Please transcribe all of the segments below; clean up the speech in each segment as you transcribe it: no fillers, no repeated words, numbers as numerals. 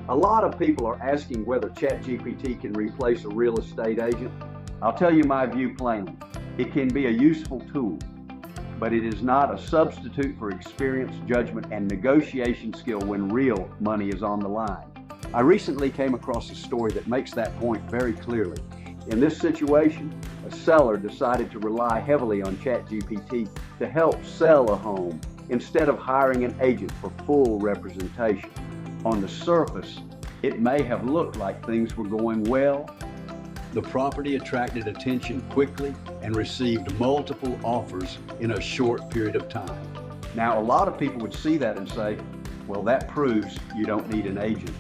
A lot of people are asking whether ChatGPT can replace a real estate agent. I'll tell you my view plainly. It can be a useful tool, but it is not a substitute for experience, judgment, and negotiation skill when real money is on the line. I recently came across a story that makes that point very clearly. In this situation, a seller decided to rely heavily on ChatGPT to help sell a home instead of hiring an agent for full representation. On the surface, it may have looked like things were going well. The property attracted attention quickly and received multiple offers in a short period of time. Now, a lot of people would see that and say, well, that proves you don't need an agent.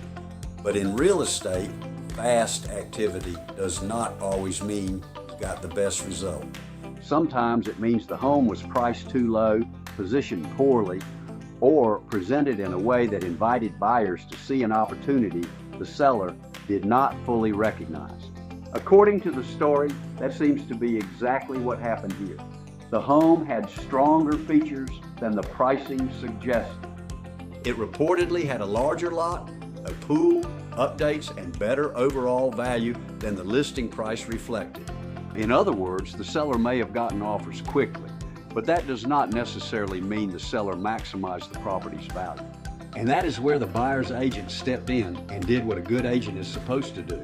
But in real estate, fast activity does not always mean you got the best result. Sometimes it means the home was priced too low, positioned poorly, or presented in a way that invited buyers to see an opportunity the seller did not fully recognize. According to the story, that seems to be exactly what happened here. The home had stronger features than the pricing suggested. It reportedly had a larger lot, a pool, updates, and better overall value than the listing price reflected. In other words, the seller may have gotten offers quickly, but that does not necessarily mean the seller maximized the property's value. And that is where the buyer's agent stepped in and did what a good agent is supposed to do.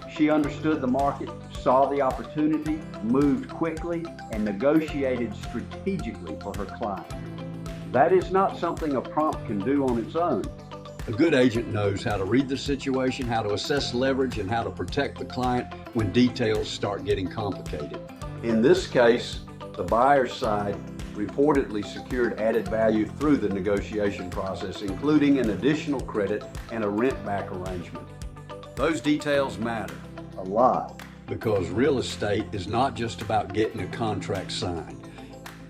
She understood the market, saw the opportunity, moved quickly, and negotiated strategically for her client. That is not something a prompt can do on its own. A good agent knows how to read the situation, how to assess leverage, and how to protect the client when details start getting complicated. In this case, the buyer's side reportedly secured added value through the negotiation process, including an additional credit and a rent-back arrangement. Those details matter a lot, because real estate is not just about getting a contract signed.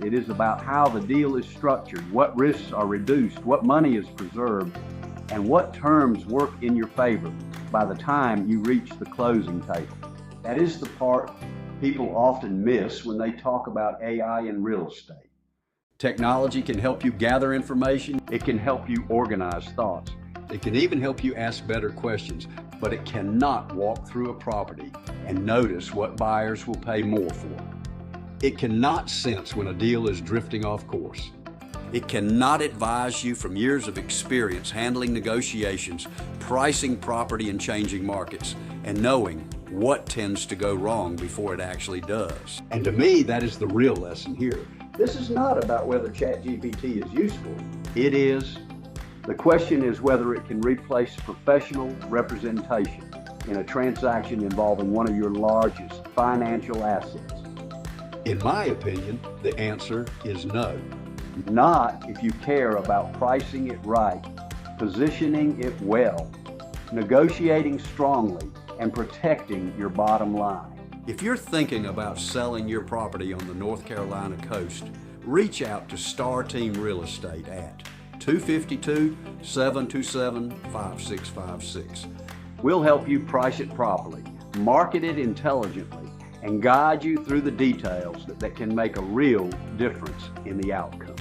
It is about how the deal is structured, what risks are reduced, what money is preserved, and what terms work in your favor by the time you reach the closing table. That is the part people often miss when they talk about AI in real estate. Technology can help you gather information. It can help you organize thoughts. It can even help you ask better questions, but it cannot walk through a property and notice what buyers will pay more for. It cannot sense when a deal is drifting off course. It cannot advise you from years of experience handling negotiations, pricing property and changing markets, and knowing what tends to go wrong before it actually does. And to me, that is the real lesson here. This is not about whether ChatGPT is useful. It is. The question is whether it can replace professional representation in a transaction involving one of your largest financial assets. In my opinion, the answer is no. Not if you care about pricing it right, positioning it well, negotiating strongly, and protecting your bottom line. If you're thinking about selling your property on the North Carolina coast, reach out to Star Team Real Estate at 252-727-5656. We'll help you price it properly, market it intelligently, and guide you through the details that can make a real difference in the outcome.